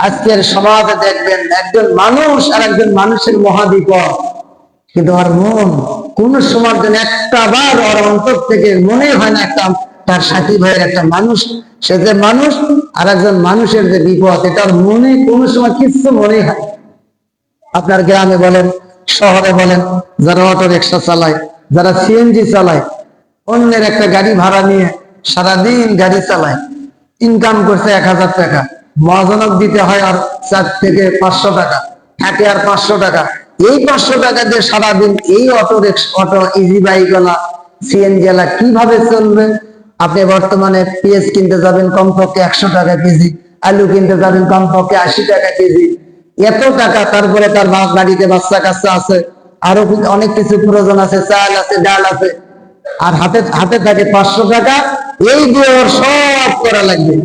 আজকের সমাজে দেখবেন একজন মানুষ আর একজন মানুষের মহাবিপদ, কিন্তু ওর মন কোন সময়ের জন্য একটা বার ওর অন্তর থেকে মনে হয় না একটা তার সাথী ভাইয়ের একটা মানুষ, সে যে মানুষ আর একজন মানুষের যে বিপদ, এটা মনে কোনো সময় কিছু মনে হয়। আপনার গ্রামে বলেন, শহরে বলেন, যারা অটো রিক্সা চালায়, যারা সিএনজি চালায়, অন্যের একটা গাড়ি ভাড়া নিয়ে সারাদিন গাড়ি চালায়, ইনকাম করছে 1000 টাকা, মহাজনক দিতে হয় আর 4 থেকে 500 টাকা, থাকে আর 500 টাকা। এই 500 টাকা দিয়ে সারাদিন এই auto easy bike OLA, CNG OLA কিভাবে চলবে? আপনি বর্তমানে পেঁয়াজ কিনতে যাবেন কমপক্ষে 100 টাকা কেজি, আলু কিনতে যাবেন কমপক্ষে 80 টাকা কেজি, এত টাকা। তারপরে তার বাড়িতে বাচ্চা কাচ্চা আছে, আরো অনেক কিছু প্রয়োজন আছে, চাল আছে, ডাল আছে, আর হাতে হাতে থাকে 500 টাকা। এই দিয়ে ওর সব করা লাগবে।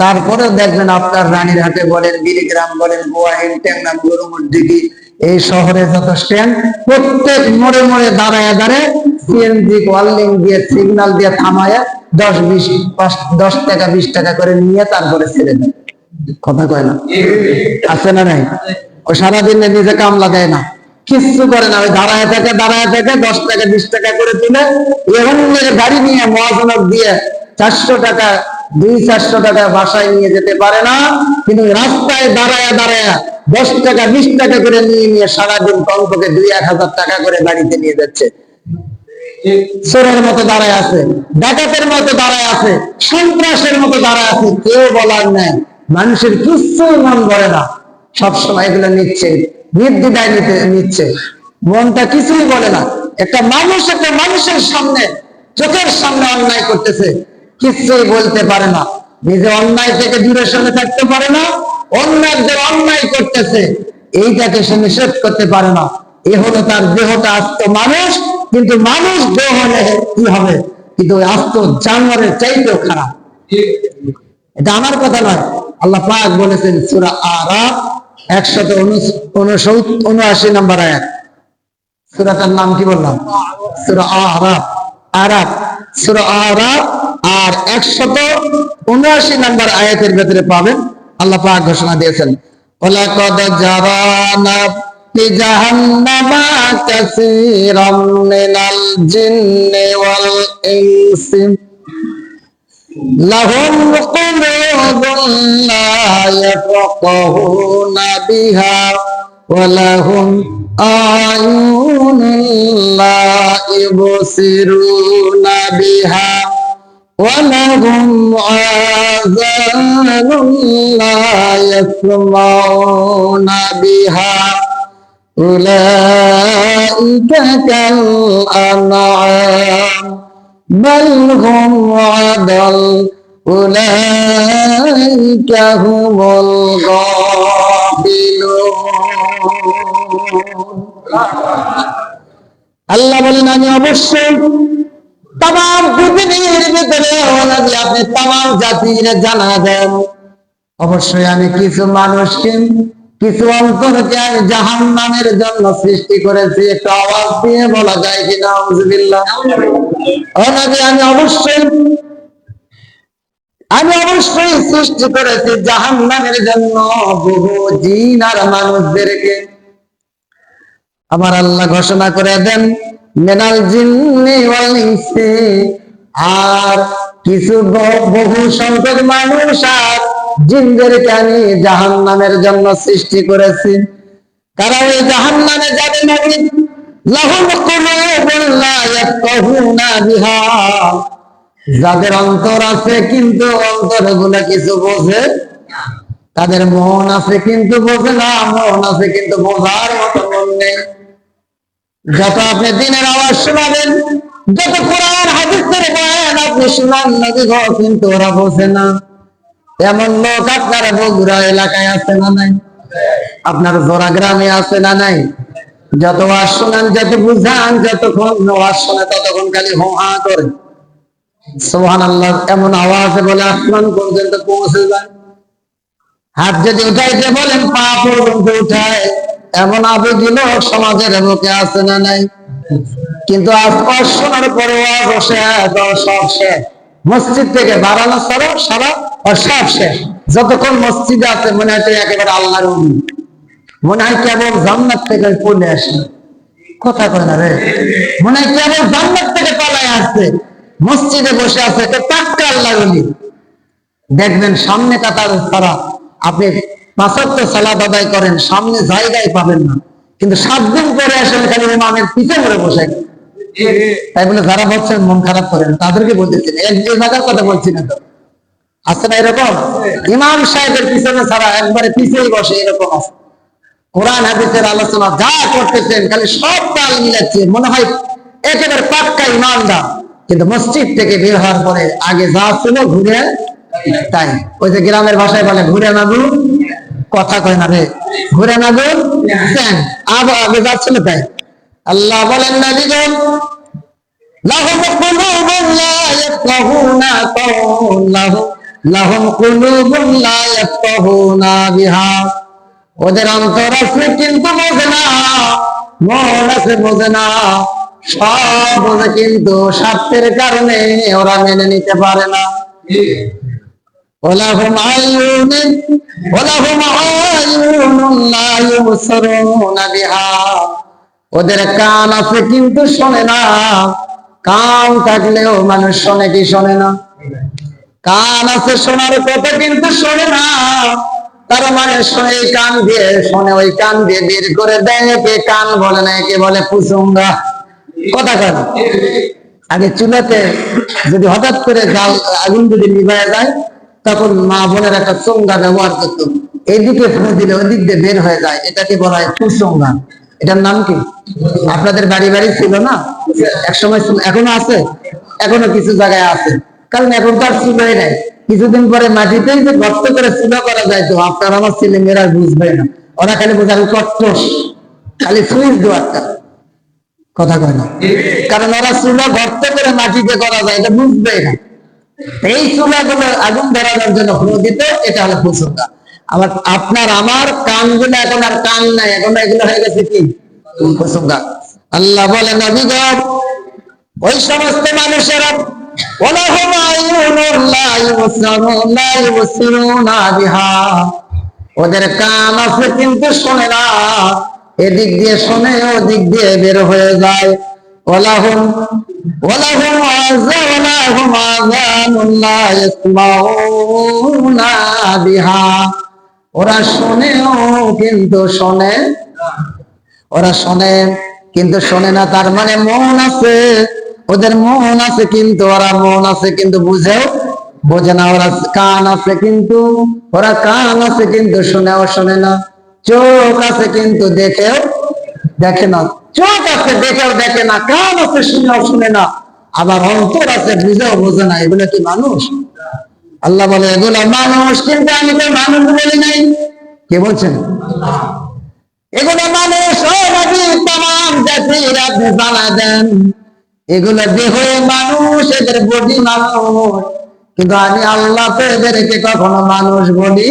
তারপরে দেখবেন আপনার রানীরহাটে বলেন, গিরিগ্রাম বলেন, গোয়াহিন, টেংনা, গরুমুরদিঘি, এই শহরে যত স্ট্যান্ড, প্রত্যেক মোড়ে মোড়ে দাঁড়ায় দাঁড়ায় সিএনজি ওয়ার্লিং দিয়ে সিগন্যাল দিয়ে থামায় 10 টাকা 20 টাকা করে নিয়ে তারপরে ছেড়ে দেয়। কথা কয় না? আছে না নাই? ও সারাদিন নিজে কামলা দেয় না, কিচ্ছু করে না, ওই দাঁড়ায় থাকে 10 টাকা 20 টাকা করে তুলে এখন গাড়ি নিয়ে মহাজনক দিয়ে 400 টাকা 200-400 টাকা বাসায় নিয়ে যেতে পারে না, কিন্তু রাস্তায় দাঁড়ায় দাঁড়ায় 10 টাকা 20 টাকা করে নিয়ে নিয়ে সারাদিন কমপক্ষে 2-1000 টাকা করে বাড়িতে নিয়ে যাচ্ছে। চোরের মতো দাঁড়ায় আছে, ডাকাতের মতো দাঁড়ায় আছে, সন্ত্রাসের মতো দাঁড়ায় আছে, কেউ বলার নেই। মানুষের কিছুই মন করে না, সবসময় এগুলো নিচ্ছে, নির্দ্বিধায় নিচ্ছে, মনটা কিছুই বলে না। একটা মানুষ একটা মানুষের সামনে, চোখের সামনে অন্যায় করতেছে, কিছুই বলতে পারে না, নিজে অন্যায় থেকে দূরে সরে থাকতে পারে না, অন্যায় যে অন্যায় করতেছে এইটাকে সে নিষেধ করতে পারে না। এ হলো তার দেহটা আস্ত মানুষ, কিন্তু মানুষ দেহ হলে কি হবে? কিন্তু আস্ত জানোয়ারের চাইতেও খারাপ। এটা আমার কথা নয়, আল্লাহ পাক বলেছেন সূরা আরাফ 179 নম্বর আয়াত। সূরাটার নাম কি বললাম? সূরা আরাফ। আরাফ, সূরা আরাফ আর 179 নম্বর আয়াতের ভিতরে পাবেন আল্লাহ পাক ঘোষণা দিয়েছেন, ওয়ালাকাদ জারানা ফি জাহান্নামা কাসীরাম মিনাল জিন্নি ওয়াল ইনসি লাহুম কুলুবুন লা ইয়াফকাহুনা বিহা ওয়া লাহুম আ'য়ুনুন লা ইবসিরুনা বিহা ওয়া লাহুম আযানুন লা ইয়াসমাউনা বিহা উলাইকা কাল আনআম বাল হুম আদাল উলাইকা হুমুল গাফিলুন। আল্লাহ বলেন, আমি অবশ্যই তামাম পৃথিবীর ভিতরে আপনি তামাম জাতির জানা দেন, অবশ্যই আমি কিছু মানুষকে, কিছু অন্তরকে আমি জাহান্নামের জন্য সৃষ্টি করেছি। একটু আওয়াজ দিয়ে বলা যায় কিনা আউযুবিল্লাহ? আমি অবশ্যই সৃষ্টি করেছি জাহান্নামের জন্য বহু জিন আর মানুষদেরকে। আমার আল্লাহ ঘোষণা করে দেন, মিনাল জিন্নি ওয়াল ইনসি, আর কিছু বহু সংখ্যক মানুষ আর জিনদেরকে আমি জাহান্নামের জন্য সৃষ্টি করেছি। তারা ওই জাহান্নামে যাবে নাকি? লাহুম কুলুবুন লা ইয়াফকাহুনা বিহা, যাদের অন্তর আছে কিন্তু অন্তরগুলো কিছু বোঝে, তাদের মন আছে কিন্তু বোঝে না, মন আছে কিন্তু বোঝার মতো মন নেই। যত আপনি দিনের আওয়াজ শোনাবেন, যত কোরআন হাদিসের বয়ান আপনি শোনান না, কিন্তু ওরা বোঝে না। এমন লোক আপনার বগুড়া এলাকায় আছে না নাই? আপনার জোড়া গ্রামে আছে না নাই? যত ওয়াজ শোনান, যত বুঝান, যতক্ষণ ওয়াজ শোনে ততক্ষণ খালি হো হা করে সুবহানাল্লাহ এমন আওয়াজে বলে আসমান পর্যন্ত পৌঁছে যায়। হাত যদি উঠাইতে বলেন পা পর্যন্ত উঠায়, এমন আবেগগুলো সমাজের বুকে আছে না নাই? কিন্তু আজ ওয়াজ শোনার পরে বসে সব শেষ, মসজিদ থেকে বাড়ানো সারা সব শেষ। যতক্ষণ মসজিদে আছে মনে হয় একেবারে আল্লাহর ওলি, মনে হয় কেবল জান্নাত থেকে পড়ে আসে। কথা কয় না রে, মনে হয় কেবল জান্নাত থেকে পালায় আসছে, মসজিদে বসে আছে পাক্কা আল্লাহর ওলি। দেখবেন সামনে কাতার ছাড়া আপনি 5 ওয়াক্ত সালাত আদায় করেন, সামনে জায়গায় পাবেন না, কিন্তু 7 দিন পরে আসলে খালি ইমামের পিছে করে বসে। তাই বলে যারা ভাবছেন মন খারাপ করেন তাদেরকে বলতেছেন, এক জায়গার কথা বলছি না তো, আছে না এরকম? ইমাম সাহেবের পিছনে ছাড়া একবারে পিছেই বসে, এরকম আছে। কোরআন হাদিসের আলোচনা যা করতেছেন খালি সব তাল মিলাচ্ছে, মনে হয় একেবারে পাক্কা ইমানদার, কিন্তু মসজিদ থেকে বের হওয়ার পরে আগে যা ছিল ঘুরে তাই। ওই যে গ্রামের ভাষায় বলে ঘুরে না গু, কথা কয় না রে, ঘুরে না গু আবার আগে যা ছিল তাই। আল্লাহ বলেন নবীগণ, লাহুম কুলুবুন লা ইয়াফকাহুনা কাওলাহু, লাহুম কুলুবুন লা ইয়াফকাহুনা বিহা। ওদের অন্তর আছে কিন্তু বোঝে না, মন আছে বোঝে না, সব বোঝে কিন্তু স্বার্থের কারণে ওরা মেনে নিতে পারে না। ওলাহুম আয়ুনুন ওলাহুম আয়ুনুন লা ইউবসিরুনা বিহা। ওদের কান আছে কিন্তু শোনে না, কান থাকলেও মানুষ শোনে কি শোনে না? কান আছে শোনার কথা কিন্তু শোনে না, তার মানে শোনে এই কান দিয়ে, শোনে ওই কান দিয়ে বের করে দেয়, কে কান বলে না, একে বলে পুচুঙ্গা। কথা কেন? আগে চুলাতে যদি হঠাৎ করে জাল আগুন যদি নিভায় যায়, তখন মা বোনের একটা চোঙ্গা ব্যবহার করতো, এইদিকে ফু দিলে ওই দিক দিয়ে বের হয়ে যায়, এটাকে বলা হয় পুচুঙ্গা। এটার নাম কি? আপনাদের বাড়ি বাড়ি ছিল না একসময়? এখনো আছে, এখনো কিছু জায়গায় আছে, কারণ এখন তো আর চুলোই নাই। কিছুদিন পরে মাটিতেই যে গর্ত করে চুলা করা যায়, তো আপনার আমার ছেলে মেয়েরা বুঝবে না, ওরা খালি বোঝাবে কট্টস, খালি সুইচ দেওয়ারটা। কথা কয় না, কারণ ওরা চুলা গর্ত করে মাটিতে করা যায়, এটা বুঝবে না। এই চুলা গুলো আগুন ধরানোর জন্য ফ্লো দিত, এটা হলো ফুসুকা। আবার আপনার আমার কান গুলো এখন আর কান নাই, এখন এগুলো হয়ে গেছে কি ফুসুকা। আল্লাহ বলে নবীগণ, ওই সমস্ত মানুষেরা ওলাহুম আয়ুনুন লা ইউবসিরুনা বিহা, ওদের কান আছে কিন্তু শোনে না, এদিক দিয়ে শোনে ওদিক দিয়ে বের হয়ে যায়। ওলাহুম ওলাহুম আযানুন লা ইয়াসমাউনা বিহা, ওরা শোনেও কিন্তু শোনে, ওরা শোনে কিন্তু শোনে না, তার মানে মন আছে, ওদের মন আছে কিন্তু ওরা মন আছে কিন্তু বুঝেও বোঝে না। ওরা কান আছে কিন্তু, ওরা কান আছে কিন্তু শুনেও শোনে না। চোখ আছে কিন্তু দেখেও দেখে না, চোখ আছে দেখেও দেখে না, কান আছে শুনেও শুনে না, আবার অন্তর আছে বুঝেও বোঝে না। এগুলো কি মানুষ? আল্লাহ বলে এগুলো মানুষ, কিন্তু আমি তো মানুষ বলি নাই। কে বলছেন? এগুলো মানুষ। ও নবী, তামাম জাতির আপনি জানা দেন, এগুলো দেহ মানুষ, এদের বডি মানুষ, কিন্তু আমি আল্লাহ তো এদেরকে কখনো মানুষ বলি,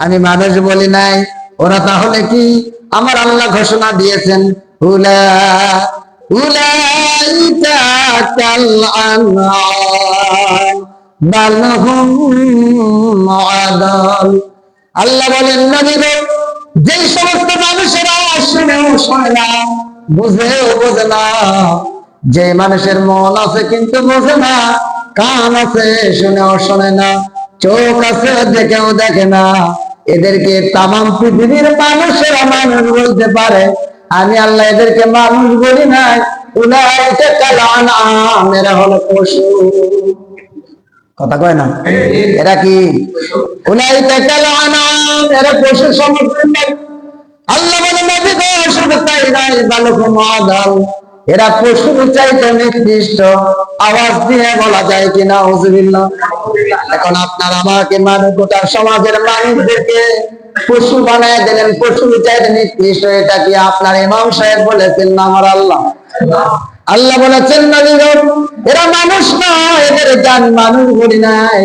আমি মানুষ বলি নাই। ওরা তাহলে কি? আমার আল্লাহ ঘোষণা দিয়েছেন, উলাইকা কাল আনআম বাল হুম আদাল। আল্লাহ বলেন নবী, যেই সমস্ত মানুষেরা শুনেও শোনে না, বুঝেও বোঝে না, যে মানুষের মন আছে কিন্তু বোঝে না, কান আছে শুনেও শোনে না, চোখ আছে দেখেও দেখে না, এদেরকে তামাম পৃথিবীর মানুষেরা মানুষ বলতে পারে, আমি আল্লাহ এদেরকে মানুষ বলি নাই। উলাইকা কাল আনআম, এরা হলো পশু। কথা কয় না, এরা কি? উলাইকা কাল আনআম, এরা পশু সমতুল্য। আল্লাহ বলে নবী গো, শুধু তাই নয়, বালুকুম আদাল, এরা পশুর চাইতে নিকৃষ্ট। আওয়াজ দিয়ে বলা যায় কিনা হুজুবিল্লাহ? এখন আপনার আমাকে মানুষ, গোটা সমাজের মানুষদেরকে পশু বানায় দিলেন, পশুর চাইতে নিকৃষ্ট। এটা কি আপনার ইমাম সাহেব বলেছেন না আমার আল্লাহ? আল্লাহ বলেছেন নবী গো, এরা মানুষ নয়, এদের জান মানুষ বলি নাই।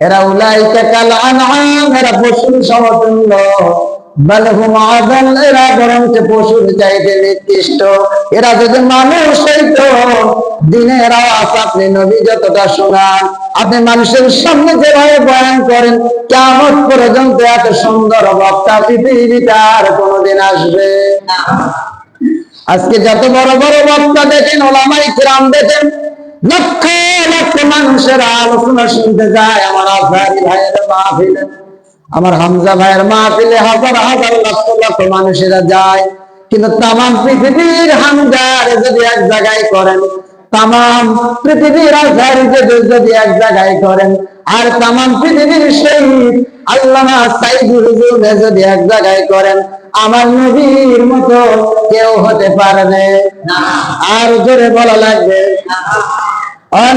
এরা উলাইকা কাল আনআম, এরা পশুর সমতুল্য। বাল হুম আযাল, এরা বরঞ্চ পশুর চাইতে নিকৃষ্ট। এরা যদি মানুষ হইতো, দিনের আওয়াজ আপনি নবী যতটা শোনান, আপনি মানুষের সামনে যেভাবে বয়ান করেন, কিয়ামত পর্যন্ত এত সুন্দর বক্তা পৃথিবীতে আর কোনোদিন আসবে না। আজকে যত বড় বড় বক্তা দেখেন, ওলামায়ে কিরাম দেখেন, লক্ষ লক্ষ মানুষের আলোচনা শুনতে যায় আমার আজহারি ভাইয়ের মাহফিলে, আমার হামজা ভাইয়ের মাহফিলে হাজার হাজার লক্ষ লক্ষ মানুষেরা যায়। কিন্তু তামাম পৃথিবীর হামজার যদি এক জায়গায় করেন, তামাম পৃথিবীর আজহারি যদি এক জায়গায় করেন, আর তামাম পৃথিবীর শহীদ আল্লামা সাইদি হুজুর যদি এক জায়গায় করেন, আমার নবীর মতো কেউ হতে পারবে না। আর জোরে বলা লাগবে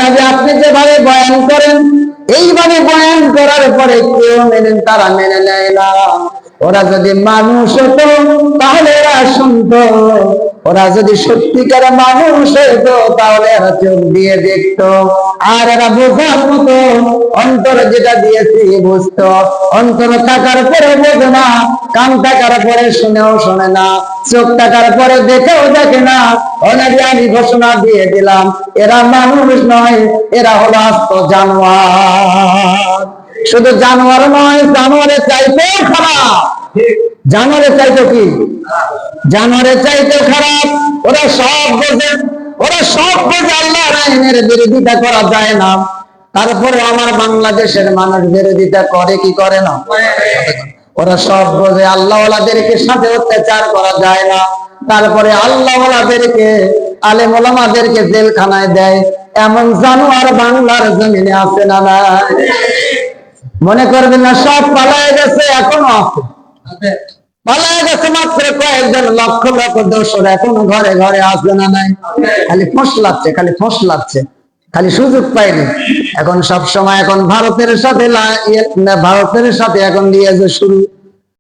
নবী আপনি যেভাবে বয়ান করেন, এইভাবে বয়ান করার পরে কেউ মেনেন, তারা মেনে নেয় না। ওরা যদি মানুষ হতো তাহলে এরা শুনতো, ওরা যদি সত্যিকার মানুষ হতো তাহলে এরা চোখ দিয়ে দেখতো, আর এরা বোঝার মতো অন্তর যেটা দিয়েছি বুঝতো। অন্তর থাকার পরে বোঝে না, কান থাকার পরে শুনেও শোনে না, চোখ থাকার পরে দেখেও দেখে না। অনেকে আমি ঘোষণা দিয়ে দিলাম, এরা মানুষ নয়, এরা হলো আস্ত জানোয়ার। শুধু জানোয়ার নয়, জানোয়ারের চাইতেও খারাপ। জানোয়ারের চাইতে কি? জানোয়ারের চাইতে খারাপ। ওরা সব বোঝে, ওরা সব বোঝে আল্লাহর আইনের বিরোধিতা করা যায় না। তারপরে আমার বাংলাদেশের মানুষ বিরোধিতা করে কি করে না? ওরা সব বোঝে আল্লাহ ওয়ালাদেরকে সাথে অত্যাচার করা যায় না। তারপরে আল্লাহ ওয়ালাদেরকে, আলেম ওলামাদেরকে জেলখানায় দেয়। এমন জানোয়ার বাংলার জমিনে আছে না নাই? মনে করবেন না সব পালায় গেছে, এখনো আছে। পালায় গেছে মাত্র কয়েকজন, লক্ষ লক্ষ দোষর এখনো ঘরে ঘরে আসবে না নাই? খালি ফোঁস লাগছে, খালি ফোঁস লাগছে, খালি সুযোগ পাইনি। এখন সব সময় এখন ভারতের সাথে এখন লিয়াজে শুরু।